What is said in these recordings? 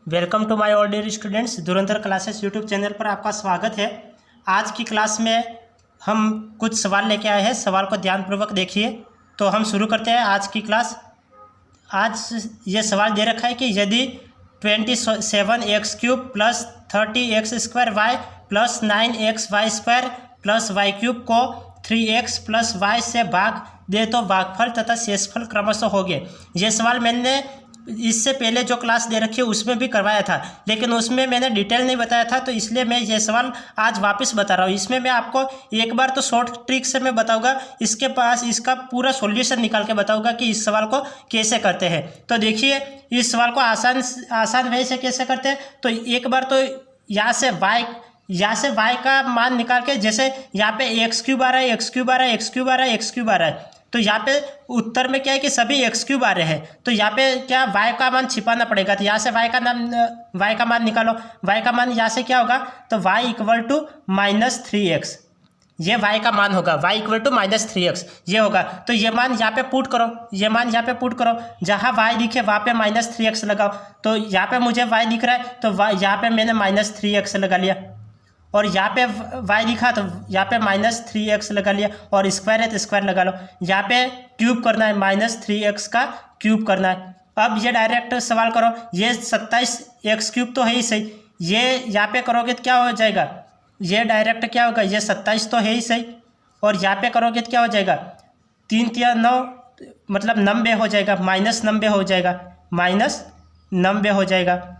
Welcome to my all dear students. Dhurandhar classes YouTube channel पर आपका स्वागत है। आज की क्लास में हम कुछ सवाल लेके आए हैं। सवाल को ध्यानपूर्वक देखिए। तो हम शुरू करते हैं आज की क्लास। आज ये सवाल दे रखा है कि यदि 27x³ plus 30x² y plus 9xy² plus y³ को 3x प्लस y से भाग दे तो भागफल तथा शेषफल क्रमशः होंगे। ये सवाल मैंने इससे पहले जो क्लास दे रखी है उसमें भी करवाया था, लेकिन उसमें मैंने डिटेल नहीं बताया था, तो इसलिए मैं ये सवाल आज वापस बता रहा हूँ। इसमें मैं आपको एक बार तो शॉर्ट ट्रिक से मैं बताऊंगा, इसके पास इसका पूरा सॉल्यूशन निकाल के बताऊंगा कि इस सवाल को कैसे करते हैं। तो देखिए, इस सवाल को आसान वे से कैसे करते हैं। तो एक बार तो यहाँ से y का मान निकाल के, जैसे यहाँ पे x³ आ रहा है, x³ आ रहा है, x³ आ रहा है, x³ आ रहा है, तो यहाँ पे उत्तर में क्या है कि सभी x³ आ रहे हैं। तो यहाँ पे क्या y का मान छिपाना पड़ेगा। तो यहाँ से y का मान निकालो। y का मान यहाँ से क्या होगा, तो y = -3x, ये y का मान होगा। y = -3x ये होगा। तो ये मान यहाँ पे पुट करो, ये मान यहाँ पे पुट करो। जहाँ y दिखे वहाँ पे -3x लगाओ। तो यहाँ पे मुझे y दिख रहा है, तो यहाँ पे मैंने -3x लगा लिया, और यहाँ पे y दिखा तो यहाँ पे -3x लगा लिया, और स्क्वायर है तो स्क्वायर लगा लो। यहाँ पे क्यूब करना है, -3x का क्यूब करना है। अब ये डायरेक्ट सवाल करो, ये 27x³ तो है ही सही, ये यहाँ पे करोगे तो क्या हो जाएगा, ये डायरेक्ट क्या होगा, ये 27 तो है ही सही, और यहाँ पे करोगे तो क्या हो जाएगा, 3 × 9 मतलब 90 हो जाएगा, -90 हो जाएगा, -90 हो जाएगा,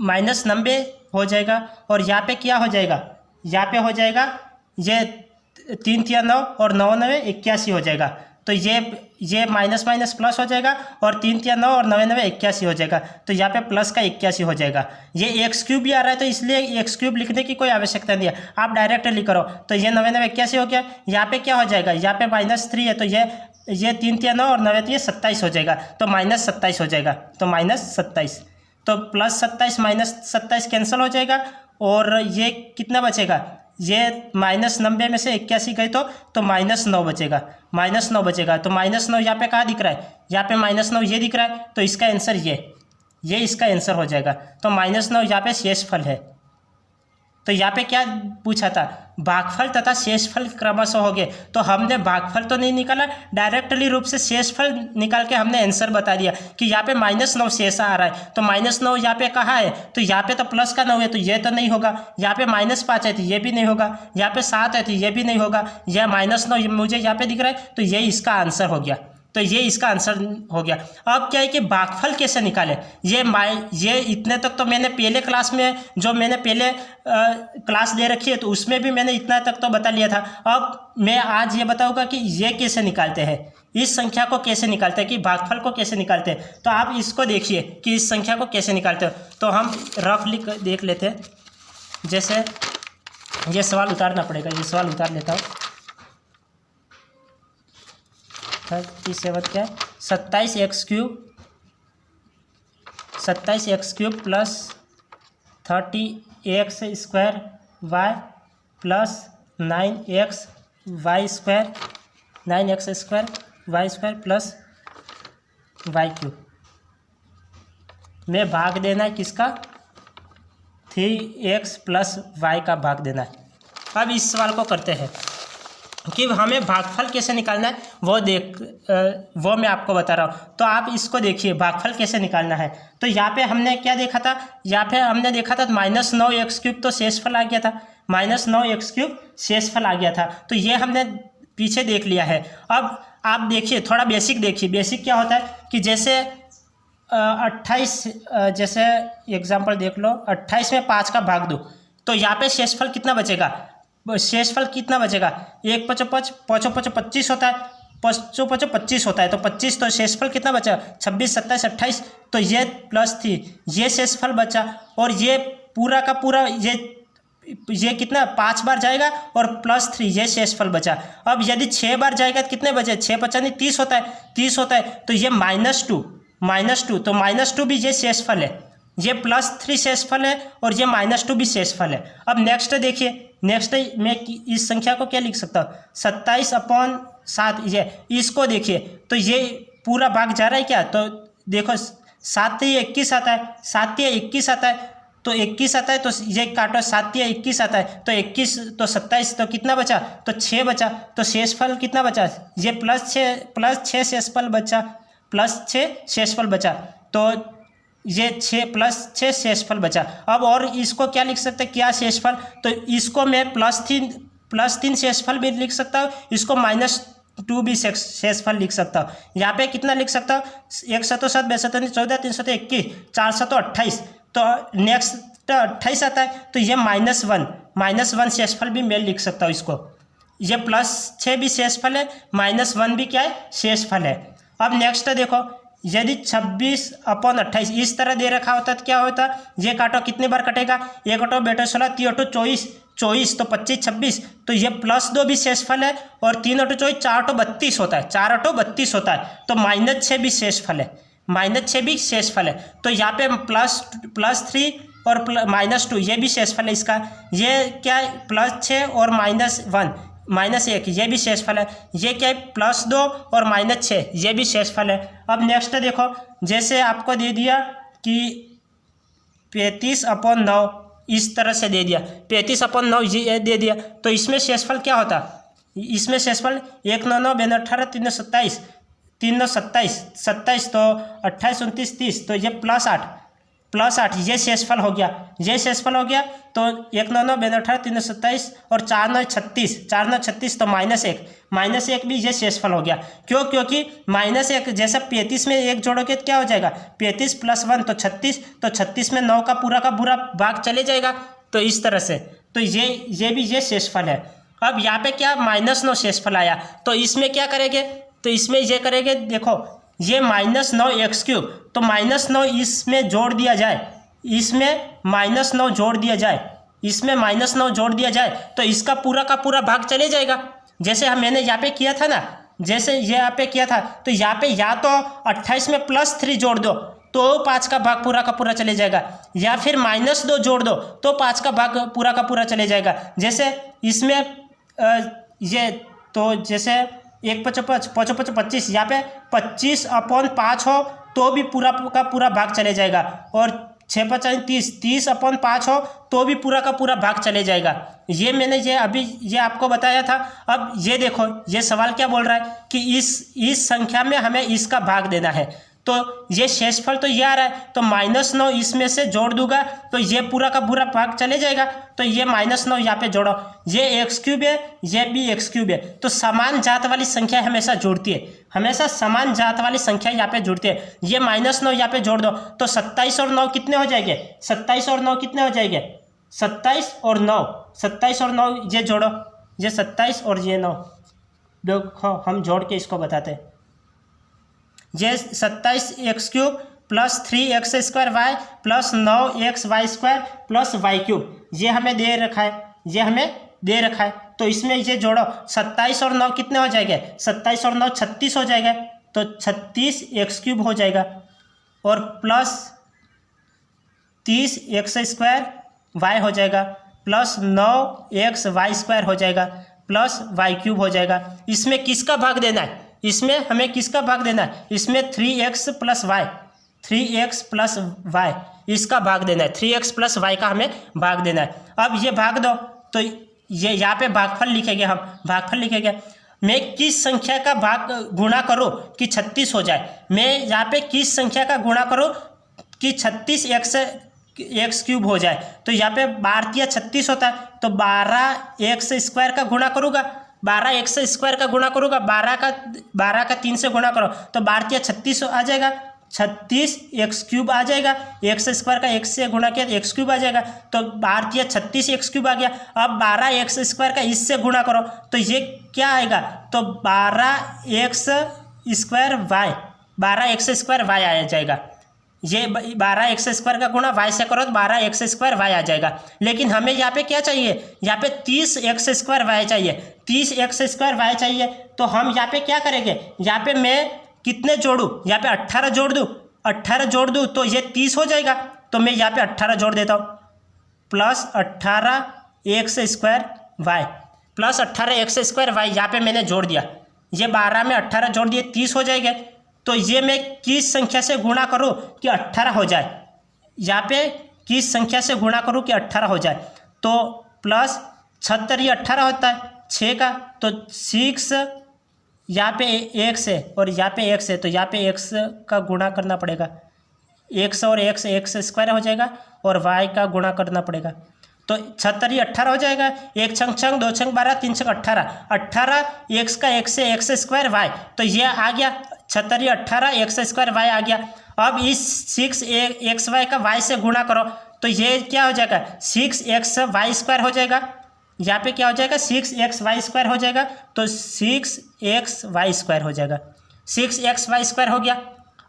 -90 हो जाएगा। और यहाँ पे क्या हो जाएगा, यहाँ पे हो जाएगा ये 3 × 9 और 9 × 9 81 हो जाएगा। तो ये माइनस प्लस हो जाएगा, और 3 × 9 और 9 × 9 81 हो जाएगा। तो यहाँ पे प्लस का 81 हो जाएगा। ये x³ भी आ रहा है, तो इसलिए x³ लिखने की कोई आवश्यकता नहीं है, आप डायरेक्ट लिख करो। तो ये 9 × 9 81 हो गया। यहाँ पे क्या हो जाएगा, यहाँ पे -3 है, तो ये 3 × 9 और 9 तो ये 27 हो जाएगा, तो -27 हो जाएगा, तो -27। तो +27 -27 कैंसिल हो जाएगा, और ये कितना बचेगा, ये -90 में से 81 गए तो -9 बचेगा, -9 बचेगा। तो -9 यहाँ पे कहाँ दिख रहा है, यहाँ पे -9 ये दिख रहा है, तो इसका आंसर ये इसका आंसर हो जाएगा। तो -9 यहाँ पे शेषफल है। तो यहाँ पे क्या पूछा था, भागफल तथा शेषफल क्रमशः हो गए। तो हमने भागफल तो नहीं निकाला, डायरेक्टली रूप से शेषफल निकाल के हमने आंसर बता दिया कि यहाँ पे -9 शेष आ रहा है। तो -9 यहाँ पे कहाँ है, तो यहाँ पे तो प्लस का 9 है, तो ये तो नहीं होगा। यहाँ पे -5 है, तो ये भी नहीं होगा। यहाँ पे 7 है, तो ये भी नहीं होगा। यह -9 मुझे यहाँ पे दिख रहा है, तो ये इसका आंसर हो गया। तो ये इसका आंसर हो गया। अब क्या है कि भागफल कैसे निकालें, ये इतने तक तो मैंने पहले क्लास में, जो मैंने पहले क्लास दे रखी है, तो उसमें भी मैंने इतना तक तो बता लिया था। अब मैं आज ये बताऊंगा कि ये कैसे निकालते हैं, इस संख्या को कैसे निकालते हैं, कि भागफल को कैसे निकालते हैं। तो आप इसको देखिए कि इस संख्या को कैसे निकालते हो। तो हम रफली देख लेते हैं। जैसे ये सवाल उतारना पड़ेगा, ये सवाल उतार लेता हूँ। 37 क्या है, 27x³ plus 30x² y plus 9xy² plus y³ में भाग देना है किसका, 3x प्लस y का भाग देना है। अब इस सवाल को करते हैं कि हमें भागफल कैसे निकालना है, वो मैं आपको बता रहा हूँ। तो आप इसको देखिए, भागफल कैसे निकालना है। तो यहाँ पे हमने क्या देखा था, यहाँ पे हमने देखा था -9x³ तो शेषफल आ गया था, -9x³ शेषफल आ गया था। तो ये हमने पीछे देख लिया है। अब आप देखिए, थोड़ा बेसिक देखिए। बेसिक क्या होता है कि जैसे 28, जैसे एग्जाम्पल देख लो, 28 में 5 का भाग दो, तो यहाँ पे शेषफल कितना बचेगा, 1 5 5 25 होता है, 5 5 25 होता है। तो 25, तो शेषफल कितना बचा, 26 27 28, तो ये प्लस थी, ये शेषफल बचा। और ये पूरा का पूरा ये कितना 5 बार जाएगा, और +3 ये शेषफल बचा। अब यदि 6 बार जाएगा तो कितने बचे, 6 5 30 होता है, 30 होता है। तो ये -2, तो -2 भी ये शेषफल है, ये +3 शेषफल है, और ये -2 भी शेषफल है। अब नेक्स्ट देखिए, नेक्स्ट मैं इस संख्या को क्या लिख सकता हूँ, 27/7, ये इसको देखिए। तो ये पूरा भाग जा रहा है क्या, तो देखो 7 या 21 आता है, 7 या 21 आता है, तो 21 आता है, तो ये काटो 7 या 21 आता है, तो 21 तो 27, तो कितना बचा, तो 6 बचा, तो शेषफल कितना बचा, ये +6 शेषफल बचा, +6 शेषफल बचा, तो ये 6 +6 शेषफल बचा। अब और इसको क्या लिख सकते हैं, क्या शेषफल, तो इसको मैं +3 शेषफल भी लिख सकता हूँ, इसको -2 भी शेषफल लिख सकता हूँ। यहाँ पे कितना लिख सकता हूँ, 1 7 7 2 14 321 4 7 28, तो नेक्स्ट 28 आता है, तो ये -1 शेषफल भी मैं लिख सकता हूँ इसको। ये +6 भी शेषफल है, -1 भी क्या है, शेषफल है। अब नेक्स्ट देखो, यदि 26/28 इस तरह दे रखा होता तो क्या होता, ये काटो कितने बार कटेगा, 1 8 बेटा 16 3 8 24 तो 25 26, तो ये +2 भी शेषफल है, और 3 8 24 4 8 32 होता है, 4 8 32 होता है, तो -6 भी शेषफल है, -6 भी शेषफल है। तो यहाँ पे +3 और -2 ये भी शेषफल है इसका। ये क्या है, +6 और -1 ये भी शेषफल है। ये क्या है, +2 और -6 ये भी शेषफल है। अब नेक्स्ट देखो, जैसे आपको दे दिया कि 35/9 इस तरह से दे दिया, 35/9 ये दे दिया, तो इसमें शेषफल क्या होता, इसमें शेषफल 1 9 9 2 18 3 9 27 3 9 27 तो 28 29 30, तो ये +8 ये शेषफल हो गया, ये शेषफल हो गया। तो 1 9 9 2 18 3 9 27 और 4 9 36 तो -1 भी ये शेषफल हो गया। क्यों, क्योंकि -1 जैसा 35 में 1 जोड़ोगे तो क्या हो जाएगा, 35 + 1 तो 36, तो 36 में 9 का पूरा भाग चले जाएगा, तो इस तरह से, तो ये भी ये शेषफल है। अब यहाँ पे क्या -9 शेषफल आया, तो इसमें क्या करेंगे, तो इसमें ये करेंगे, देखो ये -9x3, तो -9 इसमें जोड़ दिया जाए, इसमें -9 जोड़ दिया जाए, इसमें -9 जोड़ दिया जाए, तो इसका पूरा का पूरा भाग चले जाएगा। जैसे मैंने यहाँ पे किया था ना, जैसे यहाँ पे किया था, तो यहाँ पे या तो 28 में +3 जोड़ दो तो 5 का भाग पूरा का पूरा चले जाएगा, या फिर -2 जोड़ दो तो 5 का भाग पूरा का पूरा चले जाएगा। जैसे इसमें ये तो जैसे 1 5 5 5 5 25, यहाँ पे 25/5 हो तो भी पूरा का पूरा भाग चले जाएगा, और 6 5 30 30/5 हो तो भी पूरा का पूरा भाग चले जाएगा। ये मैंने ये आपको बताया था। अब ये देखो, ये सवाल क्या बोल रहा है कि इस संख्या में हमें इसका भाग देना है, तो ये शेषफल तो ये आ रहा है, तो -9 इसमें से जोड़ दूंगा तो ये पूरा का पूरा भाग चले जाएगा, तो ये -9 यहाँ पे जोड़ो, ये x³ है, ये भी x³ है, तो समान जात वाली संख्या हमेशा जुड़ती है, हमेशा समान जात वाली संख्या यहाँ पे जुड़ती है। ये -9 यहाँ पे जोड़ दो तो 27 और 9 कितने हो जाएंगे, 27 और 9 कितने हो जाएंगे, 27 और 9 ये जोड़ो, ये 27 और ये 9, देखो हम जोड़ के इसको बताते हैं। ये 27x³ + 3x² + 9xy² + y³ ये हमें दे रखा है, तो इसमें ये जोड़ो, 27 और 9 कितने हो जाएंगे, 27 और 9 36 हो जाएगा, तो 36x³ हो जाएगा, और +30x² हो जाएगा, + 9xy² हो जाएगा, + y³ हो जाएगा। इसमें किसका भाग देना है, इसमें हमें किसका भाग देना है, इसमें 3x + y इसका भाग देना है, 3x + y का हमें भाग देना है। अब ये भाग दो, तो ये यहाँ पे भागफल लिखेंगे, मैं किस संख्या का भाग गुणा करूँ कि 36 हो जाए, मैं यहाँ पे किस संख्या का गुणा करूँ कि 36x³ हो जाए, तो यहाँ पे 12 × 36 होता है, तो 12x² का गुणा करूँगा, 12x² का गुणा करूँगा, 12 का 3 से गुणा करो तो 12 × 36 आ जाएगा, 36x³ आ जाएगा, x² का 1 से गुणा किया तो x³ आ जाएगा, तो 12 × 36 x³ आ गया। अब 12x² का इससे गुणा करो तो ये क्या आएगा, तो 12x² y आ जाएगा, ये 12x² का गुणा y से करो तो 12x² y आ जाएगा। लेकिन हमें यहाँ पे क्या चाहिए, यहाँ पे 30x² y चाहिए, 30x² y चाहिए, तो हम यहाँ पे क्या करेंगे, यहाँ पे मैं कितने जोड़ूँ, यहाँ पे 18 जोड़ दूँ, तो ये 30 हो जाएगा, तो मैं यहाँ पे 18 जोड़ देता हूँ, +18x² y +18x² y यहाँ पे मैंने जोड़ दिया, ये 12 में 18 जोड़ दिए 30 हो जाएगा, तो ये मैं किस संख्या से गुणा करूँ कि 18 हो जाए, यहाँ पे किस संख्या से गुणा करूँ कि 18 हो जाए। तो प्लस 76 ये 18 होता है 6 का, तो 6 यहाँ पे x है और यहाँ पे x है, तो यहाँ पे x का गुणा करना पड़ेगा, x और x स्क्वायर हो जाएगा और y का गुणा करना पड़ेगा। तो 76 ये 18 हो जाएगा, 1 छंग 2 छंग 12 3 छंग 18 x का x से x स्क्वायर y, तो ये आ गया 76 ये 18 x स्क्वायर y आ गया। अब इस 6xy का y से गुणा करो, तो ये क्या हो जाएगा 6xy स्क्वायर हो जाएगा, यहाँ पे क्या हो जाएगा 6xy स्क्वायर हो जाएगा, तो 6xy स्क्वायर हो जाएगा, 6xy स्क्वायर हो गया।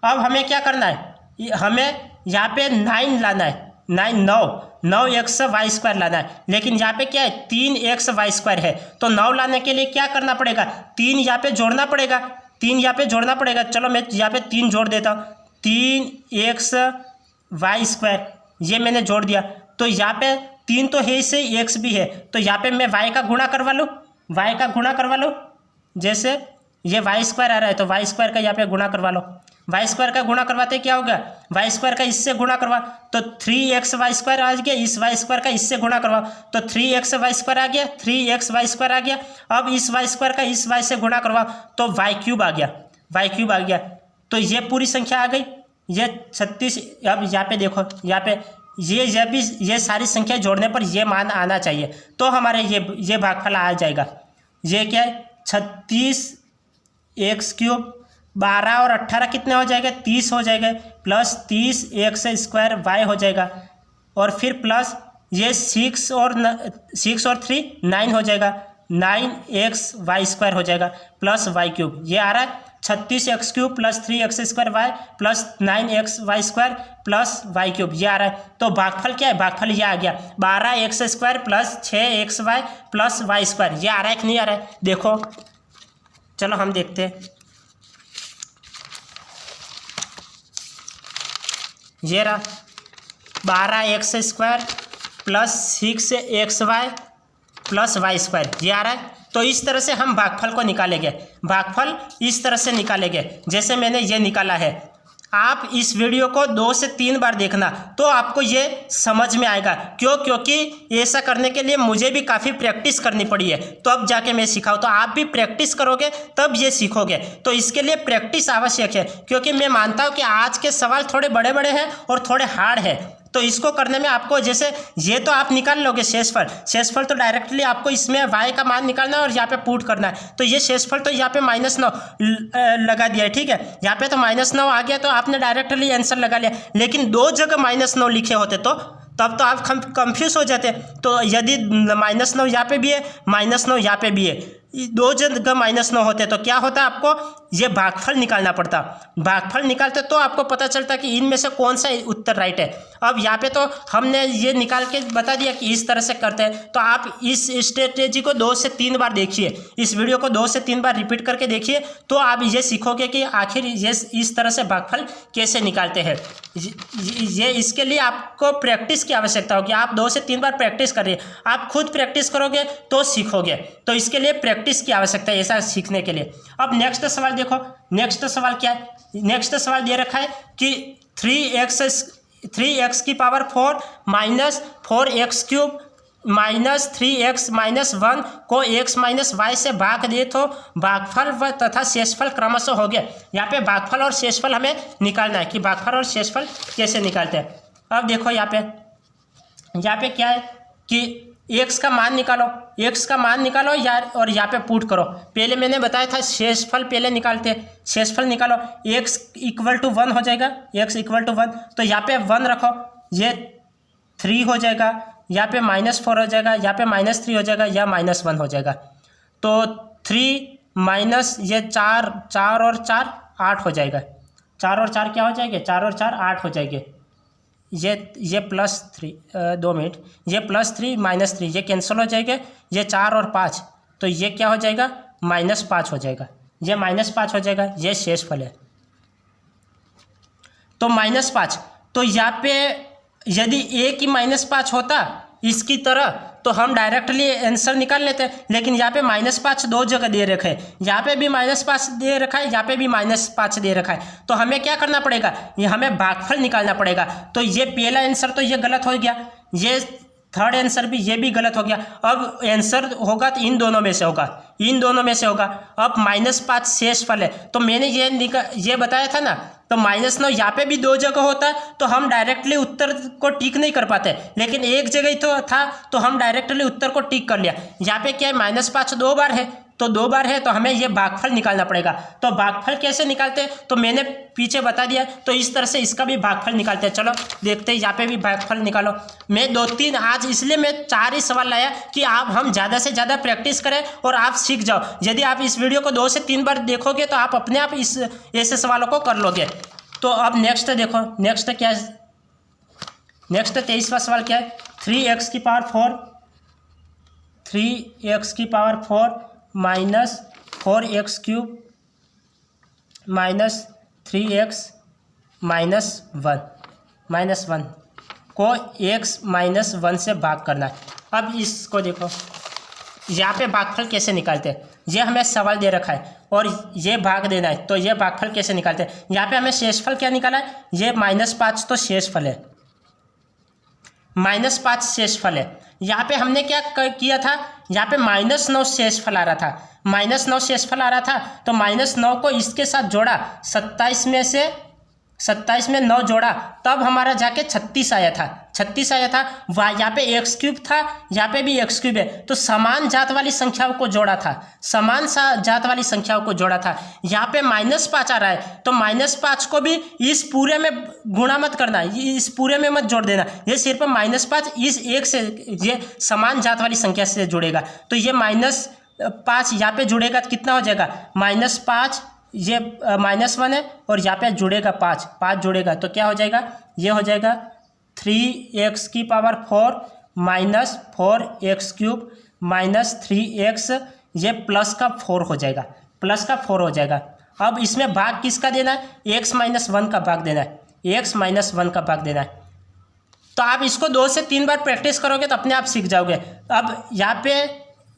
अब हमें क्या करना है, हमें यहाँ पे 9 लाना है, 9xy स्क्वायर लाना है, लेकिन यहाँ पे क्या है 3xy स्क्वायर है, तो 9 लाने के लिए क्या करना पड़ेगा 3 यहाँ पे जोड़ना पड़ेगा, 3 यहाँ पे जोड़ना पड़ेगा। चलो मैं यहाँ पे 3 जोड़ देता हूँ, 3xy स्क्वायर ये मैंने जोड़ दिया। तो यहाँ पे 3 तो है, इससे x भी है, तो यहाँ पे मैं y का गुणा करवा लूँ, जैसे ये y स्क्वायर आ रहा है तो y स्क्वायर का यहाँ पे गुणा करवा लो, y स्क्वायर का गुणा करवाते क्या होगा y स्क्वायर का इससे गुणा करवा, तो 3xy स्क्वायर आ गया, इस y स्क्वायर का इससे गुणा करवा, तो 3xy स्क्वायर आ गया, 3xy स्क्वायर आ गया। अब इस y स्क्वायर का इस y से गुणा करवा, तो y क्यूब आ गया, तो ये पूरी संख्या आ गई, ये 36। अब यहाँ पे देखो, यहाँ पे ये सारी संख्या जोड़ने पर ये मान आना चाहिए, तो हमारे ये भागफल आ जाएगा। ये क्या है 36x³ 12 और 18 कितने हो जाएगा 30 हो जाएगा, प्लस 30x स्क्वायर y हो जाएगा, और फिर प्लस ये 6 और 3 9 हो जाएगा, 9xy स्क्वायर हो जाएगा, प्लस y³ ये आ रहा है 36x³ plus 3x square y plus 9xy square plus y³ ये आ रहा है। तो भागफल क्या है, भागफल ये आ गया 12x square plus 6xy plus y square, ये आ रहा है कि नहीं आ रहा है, देखो चलो हम देखते हैं। ये रहा 12x square plus 6xy plus y square ये आ रहा है। तो इस तरह से हम भागफल को निकालेंगे, भागफल इस तरह से निकालेंगे जैसे मैंने ये निकाला है। आप इस वीडियो को 2 से 3 बार देखना तो आपको ये समझ में आएगा, क्योंकि ऐसा करने के लिए मुझे भी काफ़ी प्रैक्टिस करनी पड़ी है, तो अब जाके मैं सिखाऊँ, तो आप भी प्रैक्टिस करोगे तब ये सीखोगे। तो इसके लिए प्रैक्टिस आवश्यक है, क्योंकि मैं मानता हूँ कि आज के सवाल थोड़े बड़े बड़े हैं और थोड़े हार्ड है, तो इसको करने में आपको जैसे ये तो आप निकाल लोगे शेषफल तो डायरेक्टली आपको इसमें y का मान निकालना है और यहाँ पे पुट करना है। तो ये शेषफल तो यहाँ पे -9 लगा दिया है, ठीक है, यहाँ पे तो -9 आ गया, तो आपने डायरेक्टली आंसर लगा लिया। लेकिन 2 जगह -9 लिखे होते तो तब तो आप कंफ्यूज हो जाते। तो यदि -9 यहाँ पे भी है, -9 यहाँ पे भी है, 2 जगह -9 होते तो क्या होता, आपको ये भागफल निकालना पड़ता। भागफल निकालते तो आपको पता चलता कि इनमें से कौन सा उत्तर राइट है। अब यहाँ पे तो हमने ये निकाल के बता दिया कि इस तरह से करते हैं, तो आप इस स्ट्रेटेजी को 2 से 3 बार देखिए, इस वीडियो को 2 से 3 बार रिपीट करके देखिए, तो आप ये सीखोगे कि आखिर ये इस तरह से भागफल कैसे निकालते हैं। ये इसके लिए आपको प्रैक्टिस की आवश्यकता होगी, आप 2 से 3 बार प्रैक्टिस करिए, आप खुद प्रैक्टिस करोगे तो सीखोगे। तो इसके लिए प्रैक्टिस की आवश्यकता है ऐसा सीखने के लिए। अब नेक्स्ट सवाल देखो, नेक्स्ट सवाल क्या है, नेक्स्ट सवाल दे रखा है कि 3x की power 4 minus 4x³ minus 3x minus 1 को x माइनस y से भाग दे तो भागफल व तथा शेषफल क्रमशः हो गया। यहाँ पे भागफल और शेषफल हमें निकालना है कि भागफल और शेषफल कैसे निकालते हैं। अब देखो यहाँ पे क्या है कि x का मान निकालो यार, और यहाँ पे पुट करो। पहले मैंने बताया था शेषफल पहले निकालते हैं, शेषफल निकालो, x = 1 हो जाएगा, x = 1, तो यहाँ पे 1 रखो, ये 3 हो जाएगा, यहाँ पे -4 हो जाएगा, यहाँ पे -3 हो जाएगा, या -1 हो जाएगा। तो 3 माइनस ये 4 और 4 8 हो जाएगा, 4 और 4 क्या हो जाएंगे, 4 और 4 8 हो जाएंगे। ये +3 2 मिनट, ये +3 -3 ये कैंसिल हो जाएगा, ये 4 और 5, तो ये क्या हो जाएगा -5 हो जाएगा, ये -5 हो जाएगा, ये शेषफल है। तो -5, तो यहाँ पे यदि a की -5 होता इसकी तरह, तो हम डायरेक्टली आंसर निकाल लेते हैं, लेकिन यहाँ पे -5 दो जगह दे रखे हैं, यहाँ पे भी -5 दे रखा है, यहाँ पे भी -5 दे रखा है। तो हमें क्या करना पड़ेगा, ये हमें भागफल निकालना पड़ेगा। तो ये पहला आंसर तो ये गलत हो गया, ये थर्ड आंसर भी ये भी गलत हो गया। अब आंसर होगा तो इन दोनों में से होगा, इन दोनों में से होगा। अब -5 शेषफल है, तो मैंने ये बताया था ना, तो -9 यहाँ पे भी दो जगह होता है, तो हम डायरेक्टली उत्तर को टिक नहीं कर पाते, लेकिन एक जगह ही तो था, तो हम डायरेक्टली उत्तर को टिक कर लिया। यहाँ पे क्या है, -5 दो बार है, तो दो बार है, तो हमें ये भागफल निकालना पड़ेगा। तो भागफल कैसे निकालते हैं, तो मैंने पीछे बता दिया, तो इस तरह से इसका भी भागफल निकालते हैं। चलो देखते हैं, यहाँ पे भी भागफल निकालो। मैं 2-3 आज इसलिए मैं 4 ही सवाल लाया कि हम ज़्यादा से ज़्यादा प्रैक्टिस करें और आप सीख जाओ। यदि आप इस वीडियो को 2 से 3 बार देखोगे तो आप अपने आप ऐसे सवालों को कर लोगे। तो अब नेक्स्ट देखो, नेक्स्ट क्या है, नेक्स्ट 23वां सवाल क्या है, 3x की power 4 minus 4x cube minus 3x minus 1 को x -1 से भाग करना है। अब इसको देखो, यहाँ पे भागफल कैसे निकालते हैं, ये हमें सवाल दे रखा है और ये भाग देना है, तो ये भागफल कैसे निकालते हैं। यहाँ पे हमें शेषफल क्या निकाला है, ये -5 तो शेषफल है, -5 शेषफल है। यहाँ पे हमने क्या किया था, यहाँ पे -9 शेषफल आ रहा था, -9 शेषफल आ रहा था, तो -9 को इसके साथ जोड़ा, 27 में 9 जोड़ा, तब हमारा जाके 36 आया था, 36 आया था। यहाँ पे x क्यूब था, यहाँ पे भी x क्यूब है, तो समान जात वाली संख्याओं को जोड़ा था, समान जात वाली संख्याओं को जोड़ा था। यहाँ पे -5 आ रहा है, तो -5 को भी इस पूरे में गुणा मत करना, इस पूरे में मत जोड़ देना, ये सिर्फ -5 इस एक से, ये समान जात वाली संख्या से जुड़ेगा। तो ये -5 यहाँ पे जुड़ेगा तो कितना हो जाएगा, -5, ये -1 है और यहाँ पे जुड़ेगा 5 जुड़ेगा, तो क्या हो जाएगा, ये हो जाएगा 3x की power 4 minus 4x cube minus 3x, ये प्लस का 4 हो जाएगा, प्लस का 4 हो जाएगा। अब इसमें भाग किसका देना है, x -1 का भाग देना है, x -1 का भाग देना है। तो आप इसको 2 से 3 बार प्रैक्टिस करोगे तो अपने आप सीख जाओगे। अब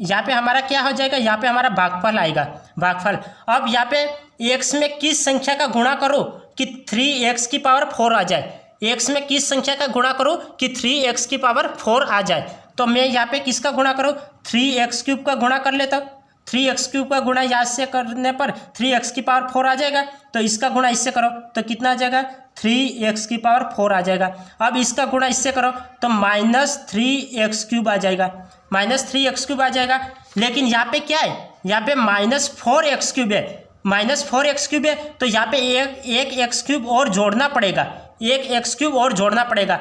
यहाँ पे हमारा क्या हो जाएगा, यहाँ पे हमारा भागफल आएगा, भागफल। अब यहाँ पे x में किस संख्या का गुणा करो कि 3x की पावर 4 आ जाए, x में किस संख्या का गुणा करो कि 3x की पावर 4 आ जाए। तो मैं यहाँ पे किसका गुणा करूँ, 3x क्यूब का गुणा कर लेता हूँ, 3x क्यूब का गुणा यहाँ से करने पर 3x की पावर 4 आ जाएगा, तो इसका गुणा इससे करो तो कितना आ जाएगा, 3x की पावर 4 आ जाएगा। अब इसका गुणा इससे करो तो -3x क्यूब आ जाएगा, -3x क्यूब आ जाएगा। लेकिन यहाँ पे क्या है, यहाँ पे -4x क्यूब है, -4x क्यूब है, तो यहाँ पे एक x क्यूब और जोड़ना पड़ेगा, एक x क्यूब और जोड़ना पड़ेगा।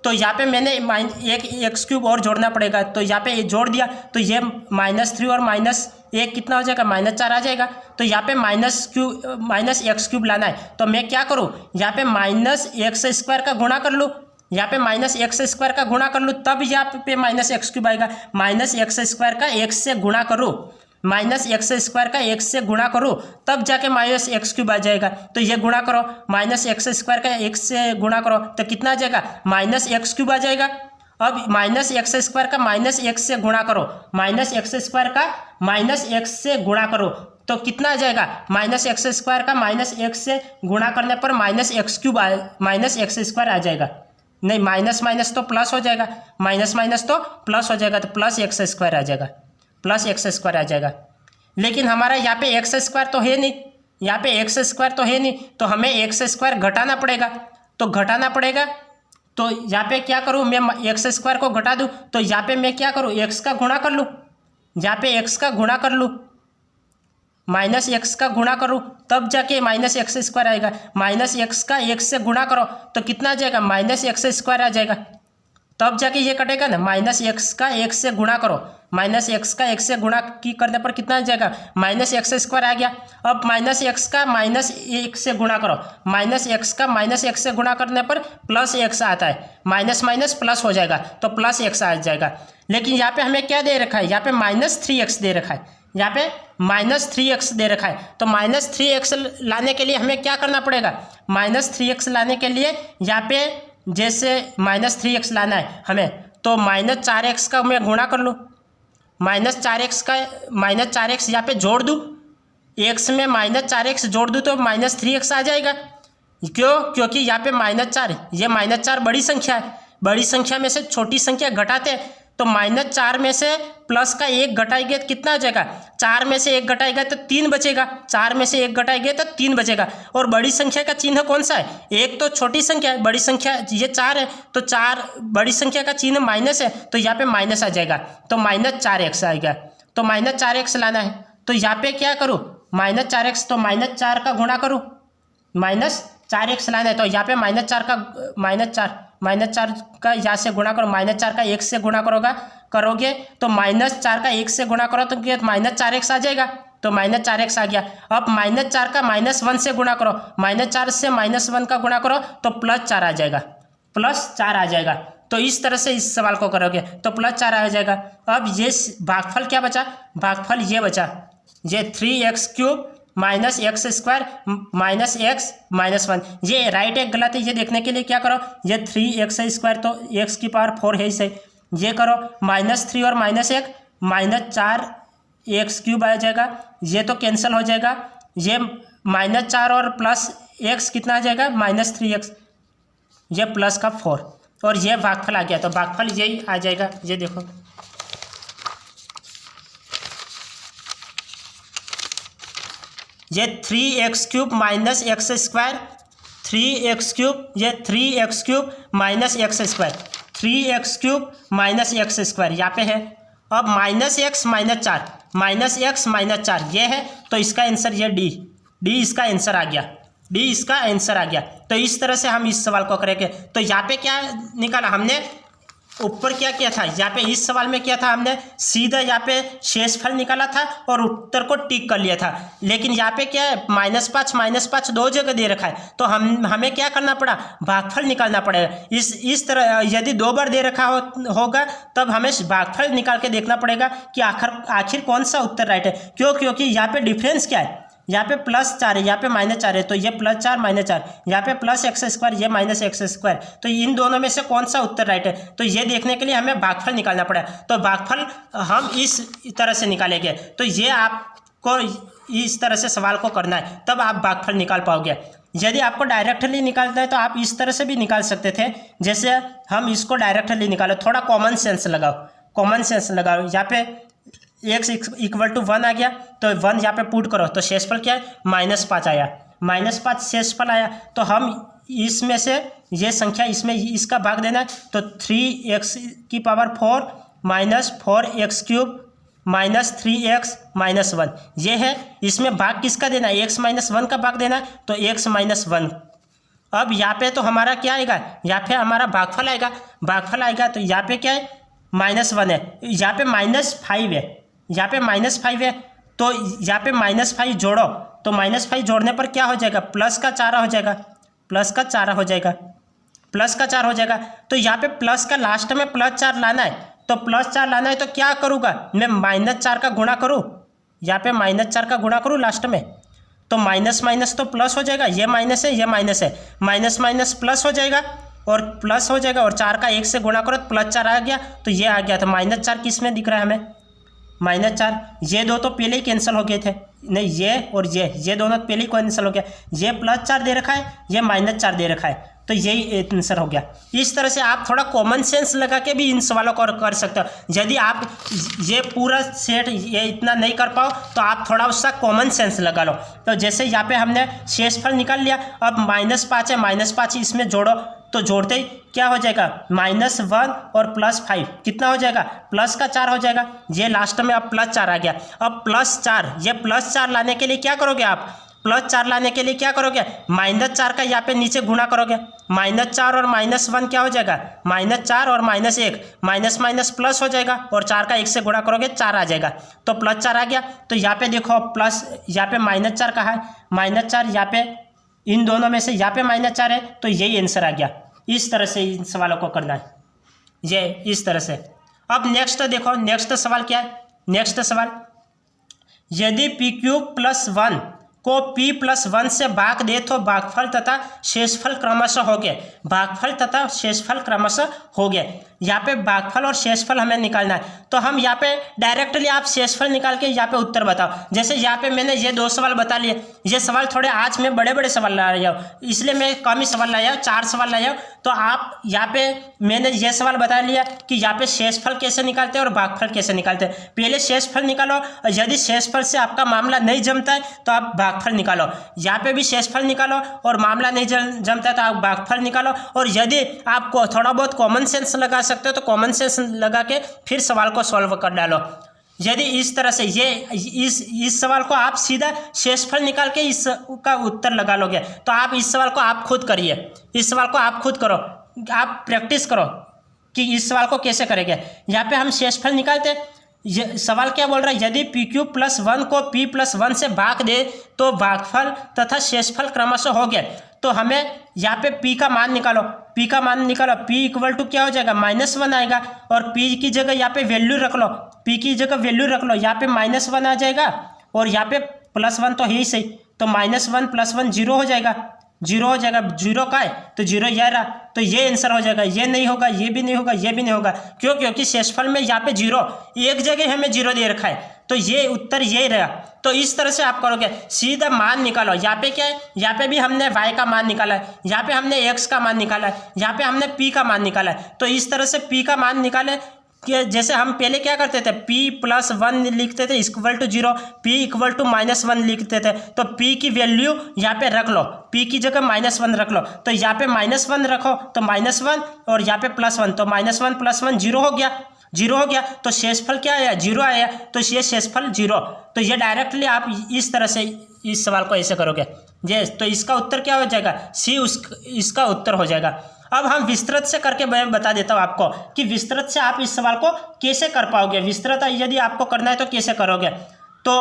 तो यहाँ पे मैंने एक x क्यूब और जोड़ना पड़ेगा, तो यहाँ पे जोड़ दिया, तो ये -3 और -1 कितना हो जाएगा, -4 आ जाएगा। तो यहाँ पे -x क्यूब लाना है, तो मैं क्या करूँ, यहाँ पे -x² का गुणा कर लूँ, यहाँ पे -x² का गुणा कर लूँ, तब यहाँ पे -x क्यूब आएगा। -x² का x से गुणा करूँ, -x² का x से गुणा करो, तब जाके -x क्यूब आ जाएगा। तो ये गुणा करो, -x² का x से गुणा करो तो कितना आ जाएगा, -x क्यूब आ जाएगा। अब -x² का -x से गुणा करो, -x² का -x से गुणा करो तो कितना आ जाएगा, -x² का -x से गुणा करने पर -x क्यूब -x² आ जाएगा। नहीं, माइनस तो प्लस हो जाएगा, माइनस तो प्लस हो जाएगा, तो +x² आ जाएगा, +x² आ जाएगा। लेकिन हमारा यहाँ पे x² तो है नहीं, यहाँ पे x² तो है नहीं, तो हमें x² घटाना पड़ेगा। तो घटाना पड़ेगा, तो यहाँ पे क्या करूँ मैं, x² को घटा दूँ, तो यहाँ पे मैं क्या करूँ, x का गुणा कर लूँ, यहाँ पे x का गुणा कर लूँ, -x का गुणा करूँ, तब जाके -x² आएगा। -x का x से गुणा करो तो कितना आ जाएगा, -x² आ जाएगा, तब जाके ये कटेगा ना। -x का x से गुणा करो, -x का x से गुणा करने पर कितना आ जाएगा, -x² आ गया। अब -x का -1 से गुणा करो, -x का -1 से गुणा करने पर +x आता है, माइनस प्लस हो जाएगा, तो +x आ जाएगा। लेकिन यहाँ पे हमें क्या दे रखा है, यहाँ पे -3x दे रखा है, यहाँ पे -3x दे रखा है। तो -3x लाने के लिए हमें क्या करना पड़ेगा, -3x लाने के लिए यहाँ पे जैसे -3x लाना है हमें, तो -4x का मैं गुणा कर लूँ, -4x यहाँ पे जोड़ दूँ, x में -4x जोड़ दूँ तो -3x आ जाएगा। क्यों? क्योंकि यहाँ पे -4, ये -4 बड़ी संख्या है, बड़ी संख्या में से छोटी संख्या घटाते हैं, तो -4 में से प्लस का 1 घटाएंगे तो कितना आ जाएगा, 4 में से 1 घटाएगा तो 3 बचेगा, 4 में से 1 घटाएंगे तो 3 बचेगा। और बड़ी संख्या का चिन्ह कौन सा है, एक तो छोटी संख्या है, बड़ी संख्या ये 4 है, तो 4 बड़ी संख्या का चिन्ह माइनस है, तो यहाँ पे माइनस आ जाएगा, तो -4x आएगा। तो -4x लाना है, तो यहाँ पे क्या करूँ, -4x, तो -4 का गुणा करूँ, -4x लाना है, तो यहाँ पे -4 का यहाँ से गुणा करो, -4 का 1 से गुणा करोगे तो -4 का 1 से गुणा करो तो -4x आ जाएगा, तो -4x आ गया। अब -4 का -1 से गुणा करो, -4 से -1 का गुणा करो तो +4 आ जाएगा, +4 आ जाएगा। तो इस तरह से इस सवाल को करोगे तो +4 आ जाएगा। अब ये भागफल क्या बचा, भागफल ये बचा, ये 3x³ -x² -x -1, ये राइट एक गलत है, ये देखने के लिए क्या करो, ये 3x² तो x की पावर 4 है इसे, ये करो -3 और -1 -4x³ आ जाएगा, ये तो कैंसिल हो जाएगा, ये -4 और +x कितना आ जाएगा, -3x, ये प्लस का 4, और ये भागफल आ गया, तो भागफल यही आ जाएगा। ये देखो ये 3x³ -x², 3x³ ये 3x³ -x², 3x³ -x² यहाँ पे है। अब -x -4 ये है, तो इसका आंसर ये डी इसका आंसर आ गया, डी इसका आंसर आ गया। तो इस तरह से हम इस सवाल को करेंगे। तो यहाँ पे क्या निकाला हमने, ऊपर क्या किया था, यहाँ पे इस सवाल में किया था हमने, सीधा यहाँ पे शेषफल निकाला था और उत्तर को टिक कर लिया था। लेकिन यहाँ पे क्या है, -5 दो जगह दे रखा है, तो हमें क्या करना पड़ा, भागफल निकालना पड़ेगा। इस तरह यदि 2 बार दे रखा होगा तब हमें भागफल निकाल के देखना पड़ेगा कि आखिर कौन सा उत्तर राइट है। क्यों? क्योंकि यहाँ पे डिफरेंस क्या है, यहाँ पे +4 है, यहाँ पे -4 है, तो ये +4 -4, यहाँ पे +x², ये -x², तो इन दोनों में से कौन सा उत्तर राइट है, तो ये देखने के लिए हमें भागफल निकालना पड़ा। तो भागफल हम इस तरह से निकालेंगे। तो ये आपको इस तरह से सवाल को करना है, तब आप भागफल निकाल पाओगे। यदि आपको डायरेक्टली निकालना है तो आप इस तरह से भी निकाल सकते थे, जैसे हम इसको डायरेक्टली निकालो, थोड़ा कॉमन सेंस लगाओ। यहाँ पे x = 1 आ गया, तो 1 यहाँ पे पुट करो, तो शेषफल क्या है, -5 आया, -5 शेषफल आया। तो हम इसमें से ये संख्या इसमें इसका भाग देना है, तो 3x⁴ -4x³ -3x -1 ये है। इसमें भाग किसका देना है, x -1 का भाग देना है, तो x -1। अब यहाँ पे तो हमारा क्या आएगा, यहाँ पे हमारा भागफल आएगा, तो यहाँ पे क्या है, -1 है, यहाँ पे -5 है, यहाँ पे -5 है, तो यहाँ पे -5 जोड़ो, तो -5 जोड़ने पर क्या हो जाएगा, प्लस का 4 हो जाएगा, तो यहाँ पे प्लस का लास्ट में +4 लाना है, तो +4 लाना है, तो क्या करूँगा मैं, -4 का गुणा करूँ, यहाँ पे -4 का गुणा करूँ लास्ट में, तो माइनस तो प्लस हो जाएगा, ये माइनस है, ये माइनस है, माइनस प्लस हो जाएगा, और 4 का 1 से गुणा करो तो +4 आ गया, तो ये आ गया। तो -4 किस में दिख रहा है हमें, -4, ये दो तो पहले ही कैंसिल हो गए थे, नहीं ये और ये दोनों पहले ही कैंसिल हो गया, ये +4 दे रखा है, ये -4 दे रखा है, तो यही आंसर हो गया। इस तरह से आप थोड़ा कॉमन सेंस लगा के भी इन सवालों को कर सकते हो। यदि आप ये पूरा सेट ये इतना नहीं कर पाओ तो आप थोड़ा उसका कॉमन सेंस लगा लो। तो जैसे यहाँ पे हमने शेषफल निकाल लिया, अब -5 है, -5 इसमें जोड़ो, तो जोड़ते ही क्या हो जाएगा, -1 और +5 कितना हो जाएगा, प्लस का 4 हो जाएगा, ये लास्ट में अब +4 आ गया। अब +4, ये +4 लाने के लिए क्या करोगे आप, +4 लाने के लिए क्या करोगे, -4 का यहाँ पे नीचे गुणा करोगे, -4 और -1 क्या हो जाएगा, -4 और -1, माइनस प्लस हो जाएगा, और 4 का 1 से गुणा करोगे 4 आ जाएगा, तो +4 आ गया। तो यहाँ पे देखो प्लस, यहाँ पे -4 कहाँ है, -4 यहाँ पे, इन दोनों में से यहाँ पे -4 है, तो यही आंसर आ गया। इस तरह से इन सवालों को करना है, ये इस तरह से। अब नेक्स्ट देखो, नेक्स्ट सवाल क्या है, नेक्स्ट सवाल, यदि p³ + 1 को p+1 से भाग दे तो भागफल तथा शेषफल क्रमशः हो गए। भागफल तथा शेषफल क्रमशः हो गए। यहाँ पे भागफल और शेषफल हमें निकालना है, तो हम यहाँ पे डायरेक्टली आप शेषफल निकाल के यहाँ पे उत्तर बताओ। जैसे यहाँ पे मैंने ये 2 सवाल बता लिए, ये सवाल थोड़े आज मैं बड़े बड़े सवाल लाया हूँ, इसलिए मैं कम ही सवाल लाया हूँ, 4 सवाल लाया हूँ। तो आप यहाँ पे मैंने ये सवाल बता लिया कि यहाँ पे शेषफल कैसे निकालते हैं और भागफल कैसे निकालते हैं। पहले शेषफल निकालो, यदि शेषफल से आपका मामला नहीं जमता है तो आप भागफल निकालो। यहाँ पे भी शेषफल निकालो और मामला नहीं जमता है तो आप भागफल निकालो। और यदि आपको थोड़ा बहुत कॉमन सेंस लगा सकते हो तो कॉमन सेंस लगा के फिर सवाल को सॉल्व कर डालो। यदि इस तरह से ये इस सवाल को आप सीधा शेषफल निकाल के इसका उत्तर लगा लोगे, तो आप इस सवाल को आप खुद करिए, इस सवाल को आप खुद करो, आप प्रैक्टिस करो कि इस सवाल को कैसे करेंगे। यहाँ पे हम शेषफल निकालते हैं। ये सवाल क्या बोल रहा है, यदि pq+1 को p+1 से भाग दे तो भागफल तथा शेषफल क्रमशः हो गए। तो हमें यहाँ पे p का मान निकालो, p का मान निकालो। p इक्वल टू क्या हो जाएगा, -1 आएगा, और p की जगह यहाँ पे वैल्यू रख लो, p की जगह वैल्यू रख लो। यहाँ पे -1 आ जाएगा और यहाँ पे +1 तो है ही सही, तो -1 + 1 0 हो जाएगा, 0 हो जाएगा। 0 का है तो 0 यह रहा, तो ये आंसर हो जाएगा। ये नहीं होगा, ये भी नहीं होगा, ये भी नहीं होगा। क्यों? क्योंकि शेषफल में यहाँ पे 0 एक जगह हमें 0 दे रखा है, तो ये उत्तर ये रहा। तो इस तरह से आप करोगे, सीधा मान निकालो। यहाँ पे क्या है, यहाँ पे भी हमने y का मान निकाला है, यहाँ पे हमने x का मान निकाला है, यहाँ पे हमने p का मान निकाला है। तो इस तरह से p का मान निकाले कि जैसे हम पहले क्या करते थे, p+1 लिखते थे equal to 0, p equal to -1 लिखते थे। तो p की वैल्यू यहाँ पे रख लो, p की जगह -1 रख लो। तो यहाँ पे -1 रखो तो -1, और यहाँ पे +1, तो -1 + 1 0 हो गया, 0 हो गया। तो शेषफल क्या आया, 0 आया, तो ये शेषफल 0। तो ये डायरेक्टली आप इस तरह से इस सवाल को ऐसे करोगे ये, तो इसका उत्तर क्या हो जाएगा, सी इसका उत्तर हो जाएगा। अब हम विस्तृत से करके मैं बता देता हूँ आपको कि विस्तृत से आप इस सवाल को कैसे कर पाओगे। विस्तृत यदि आपको करना है तो कैसे करोगे। तो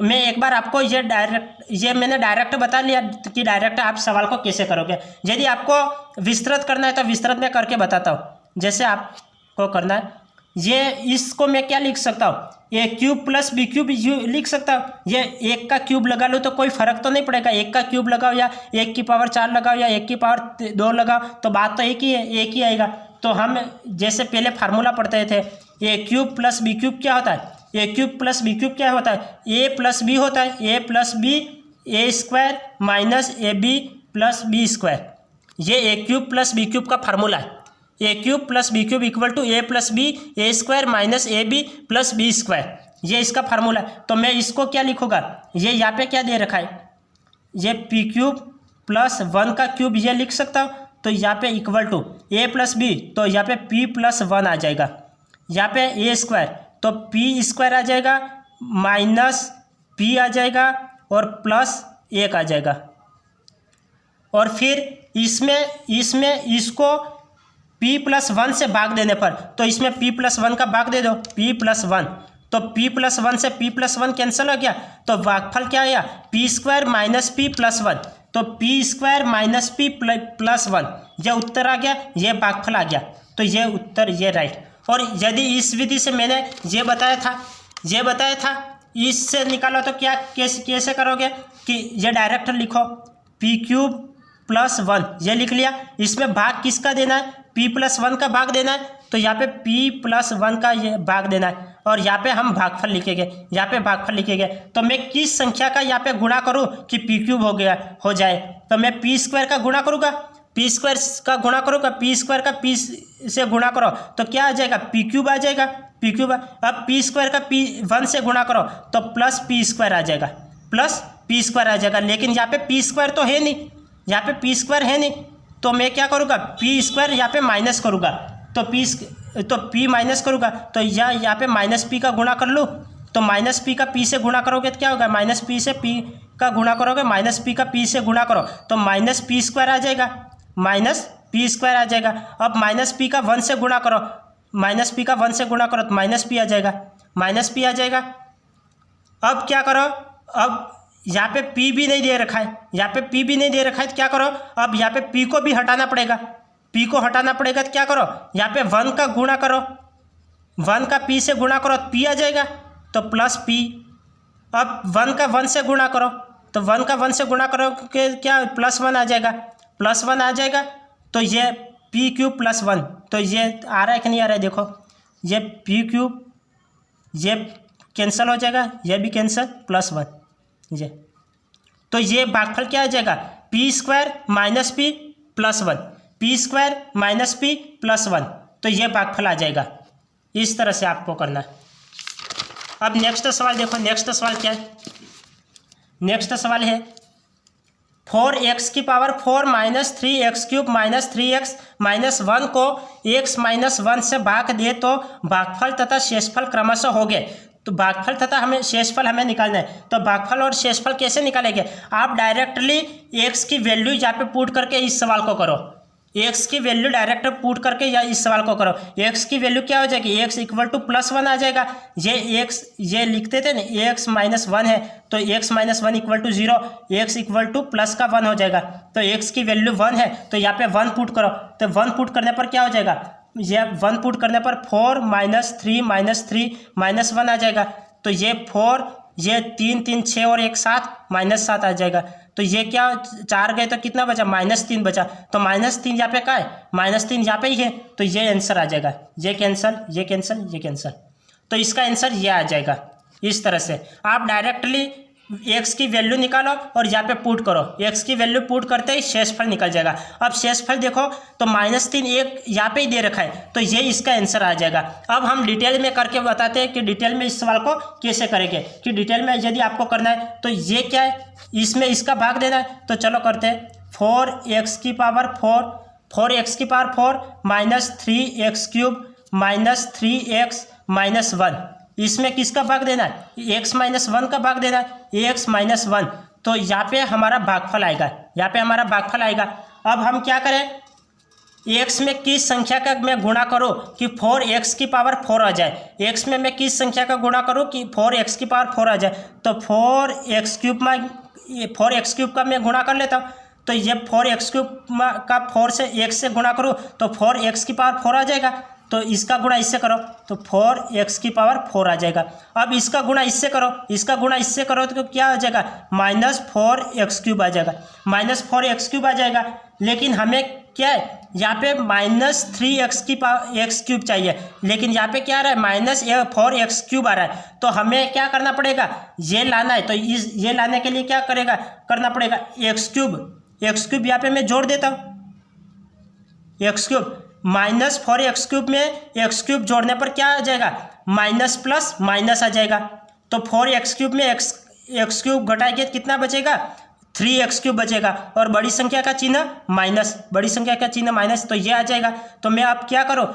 मैं एक बार आपको ये मैंने डायरेक्ट बता लिया कि डायरेक्ट आप सवाल को कैसे करोगे। यदि आपको विस्तृत करना है तो विस्तृत में करके बताता हूँ। जैसे आपको करना है, ये इसको मैं क्या लिख सकता हूँ, a³ + b³ लिख सकता हूँ। ये 1 का क्यूब लगा लो तो कोई फर्क तो नहीं पड़ेगा, 1 का क्यूब लगाओ या 1 की पावर 4 लगाओ या 1 की पावर 2 लगाओ, तो बात तो एक ही है, एक ही आएगा। तो हम जैसे पहले फार्मूला पढ़ते थे, a³ + b³ क्या होता है, a³ + b³ क्या होता है, a + b होता है, a + b a² - ab + b²। ये a³ + b³ का फार्मूला है। a³ + b³ equal to a + b a² - ab + b²। ये इसका फार्मूला है। तो मैं इसको क्या लिखूँगा, ये यहाँ पे क्या दे रखा है, ये p³ + 1 का क्यूब ये लिख सकता हूँ। तो यहाँ पे इक्वल टू a + b, तो यहाँ पे p + 1 आ जाएगा, यहाँ पे a², तो p² आ जाएगा, -p आ जाएगा और +1 आ जाएगा। और फिर इसमें इसको p + 1 से भाग देने पर, तो इसमें p + 1 का भाग दे दो, p + 1, तो p + 1 से p + 1 कैंसिल हो गया, तो भागफल क्या आया, p² - p + 1, तो p² - p + 1, यह उत्तर आ गया, यह भागफल आ गया। तो ये उत्तर ये राइट। और यदि इस विधि से मैंने ये बताया था इससे निकालो तो क्या कैसे करोगे कि ये डायरेक्ट लिखो, p³ + 1 ये लिख लिया। इसमें भाग किसका देना है, p + 1 का भाग देना है, तो यहाँ पे p + 1 का ये भाग देना है, और यहाँ पे हम भागफल लिखेंगे, यहाँ पे भागफल लिखेंगे। तो मैं किस संख्या का यहाँ पे गुणा करूँ कि p³ हो जाए, तो मैं p² का गुणा करूँगा, p² का गुणा करूँगा, p² का p से गुणा करो तो क्या आ जाएगा, p³ आ जाएगा, p³। अब p² का p1 से गुणा करो तो +p² आ जाएगा, +p² आ जाएगा। लेकिन यहाँ पे p² तो है नहीं, यहाँ पे p² है नहीं, तो मैं क्या करूँगा, p² यहाँ पे माइनस करूँगा, तो p माइनस करूँगा, तो यहाँ पे -p का गुणा कर लूँ, तो -p का p से गुणा करोगे तो क्या होगा, -p से p का गुणा करोगे, -p का p से गुणा करो तो -p² आ जाएगा, -p² आ जाएगा। अब -p का 1 से गुणा करो, -p का 1 से गुणा करो तो -p आ जाएगा, -p आ जाएगा। अब क्या करो, अब यहाँ पे p भी नहीं दे रखा है, यहाँ पे p भी नहीं दे रखा है, तो क्या करो, अब यहाँ पे p को भी हटाना पड़ेगा, p को हटाना पड़ेगा, तो क्या करो, यहाँ पे 1 का गुणा करो, 1 का p से गुणा करो तो p आ जाएगा, तो +p। अब 1 का 1 से गुणा करो, तो 1 का 1 से गुणा करोगे क्या +1 आ जाएगा, +1 आ जाएगा। तो ये p³ +1, तो ये आ रहा है कि नहीं आ रहा है, देखो ये p³ ये कैंसिल हो जाएगा, ये भी कैंसिल, +1 ये। तो ये भागफल क्या आ जाएगा, p² - p +1, p² - p +1, तो ये भागफल आ जाएगा। इस तरह से आपको करना है। अब नेक्स्ट सवाल देखो, नेक्स्ट सवाल क्या है, नेक्स्ट सवाल है 4x की पावर 4 - 3x³ - 3x - 1 को x - 1 से भाग दे तो भागफल तथा शेषफल क्रमशः हो गए। तो भागफल तथा हमें शेषफल हमें निकालना है। तो भागफल और शेषफल कैसे निकालेंगे, आप डायरेक्टली x की वैल्यू यहाँ पे पुट करके इस सवाल को करो, x की वैल्यू डायरेक्ट पुट करके या इस सवाल को करो। x की वैल्यू क्या हो जाएगी, x = +1 आ जाएगा। ये x ये लिखते थे ना, x - 1 है तो x - 1 = 0, x = +1 हो जाएगा। तो x की वैल्यू 1 है तो यहाँ पे 1 पुट करो। तो 1 पुट करने पर क्या हो जाएगा, ये 1 पुट करने पर 4 - 3 - 3 - 1 आ जाएगा। तो ये 4 ये 3 3 6 और 1 7 -7 आ जाएगा। तो ये क्या 4 गए तो कितना बचा, -3 बचा। तो -3 यहाँ पे क्या है, -3 यहाँ पे ही है, तो ये आंसर आ जाएगा। ये कैंसिल, ये कैंसिल, ये कैंसिल, तो इसका आंसर ये आ जाएगा। इस तरह से आप डायरेक्टली x की वैल्यू निकालो और यहाँ पे पुट करो, x की वैल्यू पुट करते ही शेषफल निकल जाएगा। अब शेषफल देखो तो -3 एक यहाँ पे ही दे रखा है, तो ये इसका आंसर आ जाएगा। अब हम डिटेल में करके बताते हैं कि डिटेल में इस सवाल को कैसे करेंगे, कि डिटेल में यदि आपको करना है तो ये क्या है, इसमें इसका भाग देना है। तो चलो करते हैं, 4x की पावर 4 4x की पावर 4 -3x³ - 3x - 1, इसमें किसका भाग देना है, x - 1 का भाग देना है, x - 1। तो यहाँ पे हमारा भागफल आएगा, यहाँ पे हमारा भागफल आएगा। अब हम क्या करें, x में किस संख्या का मैं गुणा करूँ कि 4x की पावर 4 आ जाए, x में मैं किस संख्या का गुणा करूँ कि 4x की पावर 4 आ जाए। तो 4x³ का मैं गुणा कर लेता हूँ। तो ये 4x³ का 4 से x से गुणा करूँ तो 4x की पावर 4 आ जाएगा। तो इसका गुणा इससे करो तो 4x की पावर 4 आ जाएगा। अब इसका गुणा इससे करो, इसका गुणा इससे करो तो क्या आ जाएगा, -4x³ आ जाएगा, -4x³ आ जाएगा। लेकिन हमें क्या है, यहाँ पे -3x³ चाहिए, लेकिन यहाँ पे क्या आ रहा है, -4x³ आ रहा है। तो हमें क्या करना पड़ेगा, ये लाना है। तो ये लाने के लिए क्या करना पड़ेगा, x³ यहाँ पे मैं जोड़ देता हूँ, x³ -4x³ में x³ जोड़ने पर क्या आ जाएगा, माइनस प्लस माइनस आ जाएगा। तो 4x³ में x³ घटाएंगे कितना बचेगा, 3x³ बचेगा, और बड़ी संख्या का चिन्ह माइनस, बड़ी संख्या का चिन्ह माइनस, तो ये आ जाएगा। तो मैं अब क्या करूँ,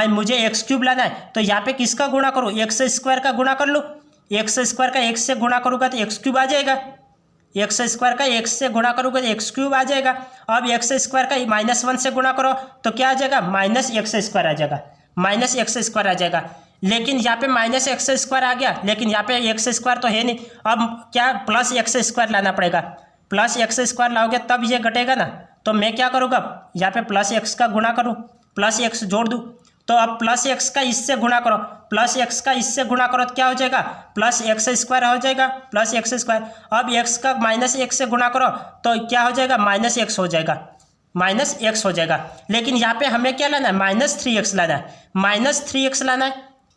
मुझे x³ लाना है, तो यहाँ पे किसका गुणा करूँ, x² का गुणा कर लूँ। x² का x से गुणा करूँगा तो x³ आ जाएगा, x² का x से गुणा करोगे तो x³ आ जाएगा। अब x² का -1 से गुणा करो तो क्या आ जाएगा, -x² आ जाएगा, -x² आ जाएगा। लेकिन यहाँ पे -x² आ गया, लेकिन यहाँ पे x² तो है नहीं। अब क्या +x² लाना पड़ेगा, +x² लाओगे तब ये घटेगा ना। तो मैं क्या करूँगा, यहाँ पे +x का गुणा करूँ, +x जोड़ दूँ। तो अब +x का इससे गुणा करो, +x का इससे गुणा करो तो क्या हो जाएगा, +x² हो जाएगा, +x²। अब x का -1 से गुणा करो तो क्या हो जाएगा, -x हो जाएगा, -x हो जाएगा। लेकिन यहाँ पे हमें क्या लाना है, -3x लाना है, -3x लाना है,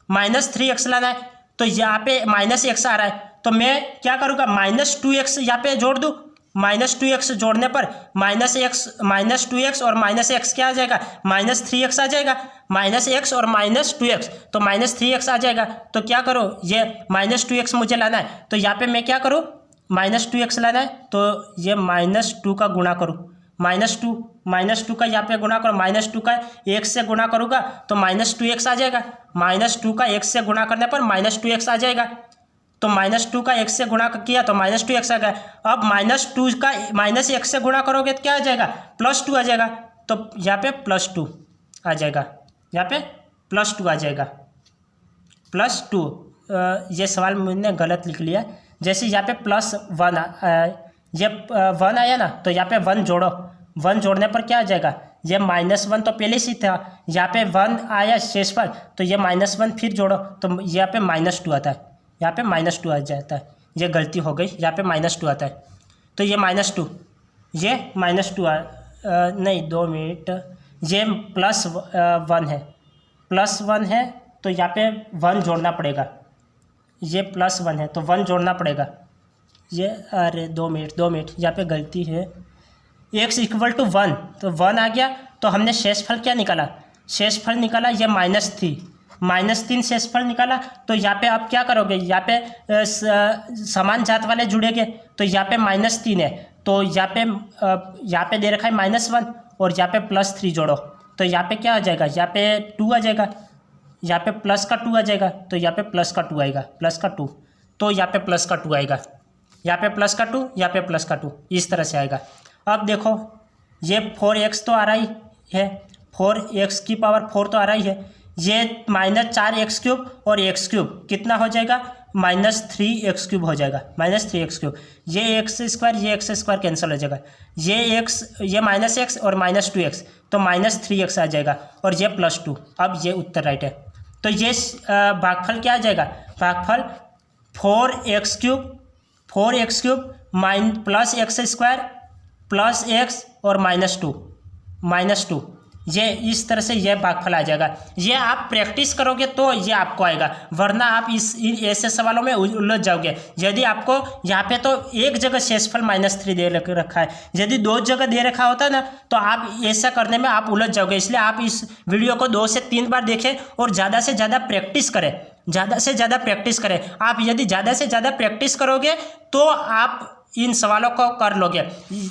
-3x लाना है। तो यहाँ पे -x आ रहा है, तो मैं क्या करूँगा, -2x यहाँ पे जोड़ दूँ। -2x जोड़ने पर -2x और -x क्या आ जाएगा, -3x आ जाएगा, -x और -2x, तो -3x आ जाएगा। तो क्या करो, ये -2x मुझे लाना है, तो यहाँ पे मैं क्या करूँ, -2x लाना है, तो ये -2 का गुणा करूँ, -2 का यहाँ पे गुणा करो, -2 का 1 से गुणा करूँगा तो -2x आ जाएगा, -2 का 1 से गुणा करने पर -2x आ जाएगा। तो -2 का 1 से गुणा किया तो -2x आ गया। अब -2 का -1 से गुणा करोगे तो क्या आ जाएगा, +2 आ जाएगा। तो यहाँ पे +2 आ जाएगा, यहाँ पे +2 आ जाएगा, +2। ये सवाल मैंने गलत लिख लिया, जैसे यहाँ पे +1 ये 1 आया ना, तो यहाँ पे 1 जोड़ो, 1 जोड़ने पर क्या आ जाएगा, ये -1 तो पहले से था, यहाँ पे 1 आया शेषफल, तो ये -1 फिर जोड़ो तो यहाँ पे -2 आता है, यहाँ पे -2 आ जाता है। ये गलती हो गई, यहाँ पे -2 आता है। तो ये -2, ये -2 नहीं 2 मिनट, ये +1 है, +1 है तो यहाँ पे 1 जोड़ना पड़ेगा, ये +1 है तो 1 जोड़ना पड़ेगा। ये अरे 2 मिनट यहाँ पे गलती है। x = 1 तो 1 आ गया, तो हमने शेषफल क्या निकाला, शेषफल निकाला ये -3 शेषफल निकाला। तो यहाँ पे आप क्या करोगे, यहाँ पे समान जात वाले जुड़ेंगे, तो यहाँ पे -3 है, तो यहाँ पे दे रखा है -1 और यहाँ पे +3 जोड़ो, तो यहाँ पे क्या आ जाएगा, यहाँ पे 2 आ जाएगा, यहाँ पे प्लस का 2 आ जाएगा, तो यहाँ पे प्लस का 2 आएगा, प्लस का 2, तो यहाँ पे प्लस का 2 आएगा, यहाँ पे प्लस का 2, यहाँ पे प्लस का 2, इस तरह से आएगा। अब देखो ये 4x तो आ रहा ही है, 4x⁴ तो आ रहा ही है, ये -4x³ और x³ कितना हो जाएगा, -3x³ हो जाएगा, -3x³। ये x², ये x² कैंसिल हो जाएगा, ये -x और -2x, तो -3x आ जाएगा और ये +2। अब ये उत्तर राइट है। तो ये भागफल क्या आ जाएगा, भागफल 4x³ +x² प्लस x और -2, ये इस तरह से यह भागफल आ जाएगा। ये आप प्रैक्टिस करोगे तो ये आपको आएगा, वरना आप ऐसे सवालों में उलझ जाओगे। यदि आपको यहाँ पे तो एक जगह शेषफल -3 दे रखा है, यदि 2 जगह दे रखा होता ना तो आप ऐसा करने में आप उलझ जाओगे। इसलिए आप इस वीडियो को 2 से 3 बार देखें और ज़्यादा से ज़्यादा प्रैक्टिस करें, ज़्यादा से ज़्यादा प्रैक्टिस करें। आप यदि ज़्यादा से ज़्यादा प्रैक्टिस करोगे तो आप इन सवालों को कर लोगे।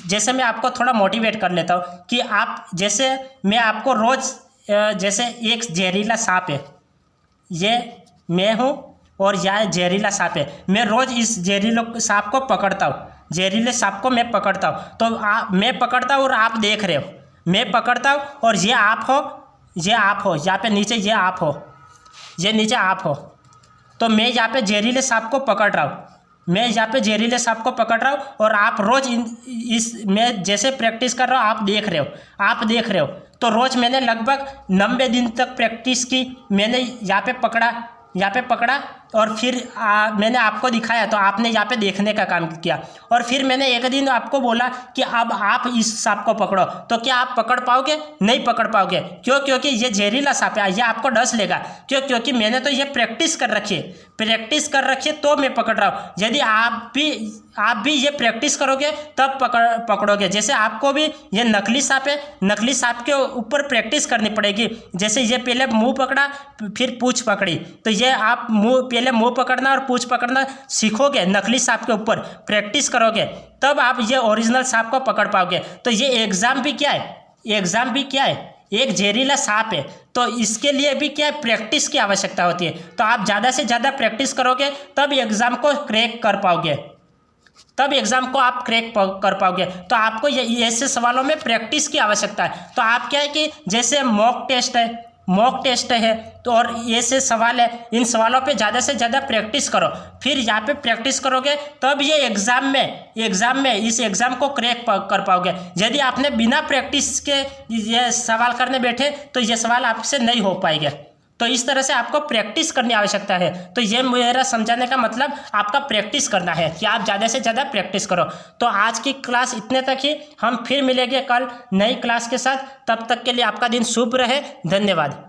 जैसे मैं आपको थोड़ा मोटिवेट कर लेता हूँ कि आप, जैसे मैं आपको रोज़, जैसे एक जहरीला सांप है, ये मैं हूँ और यह जहरीला सांप है, मैं रोज़ इस जहरीले सांप को पकड़ता हूँ, जहरीले सांप को मैं पकड़ता हूँ, तो मैं पकड़ता हूँ और आप देख रहे हो, मैं पकड़ता हूँ और ये आप हो, यहाँ पे नीचे ये आप हो, ये नीचे आप हो, तो मैं यहाँ पे जहरीले सांप को पकड़ रहा हूँ, मैं यहाँ पे जहरीले सांप को पकड़ रहा हूँ और आप रोज़ मैं जैसे प्रैक्टिस कर रहा हूँ आप देख रहे हो। तो रोज़ मैंने लगभग 90 दिन तक प्रैक्टिस की, मैंने यहाँ पे पकड़ा और फिर मैंने आपको दिखाया, तो आपने यहाँ पे देखने का काम किया, और फिर मैंने एक दिन आपको बोला कि अब आप इस सांप को पकड़ो, तो क्या आप पकड़ पाओगे, नहीं पकड़ पाओगे। क्यों, क्योंकि ये जहरीला सांप है, ये आपको डस लेगा। क्यों, क्योंकि मैंने तो ये प्रैक्टिस कर रखी है तो मैं पकड़ रहा हूँ। यदि आप भी ये प्रैक्टिस करोगे तब पकड़ोगे। जैसे आपको भी ये नकली सांप है, नकली सांप के ऊपर प्रैक्टिस करनी पड़ेगी। जैसे ये पहले मुंह पकड़ा फिर पूंछ पकड़ी, तो ये आप पहले मुंह पकड़ना और पूंछ पकड़ना सीखोगे, नकली सांप के ऊपर प्रैक्टिस करोगे तब आप ये ओरिजिनल सांप को पकड़ पाओगे। तो ये एग्जाम भी क्या है, एक जहरीला सांप है, तो इसके लिए भी क्या है, प्रैक्टिस की आवश्यकता होती है। तो आप ज़्यादा से ज़्यादा प्रैक्टिस करोगे तब एग्ज़ाम को क्रैक कर पाओगे, तो आपको ये ऐसे सवालों में प्रैक्टिस की आवश्यकता है। तो आप क्या है कि जैसे मॉक टेस्ट है तो और ऐसे सवाल है, इन सवालों पे ज़्यादा से ज़्यादा प्रैक्टिस करो। फिर यहाँ पे प्रैक्टिस करोगे तब ये एग्ज़ाम में इस एग्ज़ाम को क्रैक कर पाओगे। यदि आपने बिना प्रैक्टिस के ये सवाल करने बैठे तो ये सवाल आपसे नहीं हो पाएंगे। तो इस तरह से आपको प्रैक्टिस करने की आवश्यकता है। तो ये मेरा समझाने का मतलब आपका प्रैक्टिस करना है कि आप ज़्यादा से ज़्यादा प्रैक्टिस करो। तो आज की क्लास इतने तक ही, हम फिर मिलेंगे कल नई क्लास के साथ। तब तक के लिए आपका दिन शुभ रहे। धन्यवाद।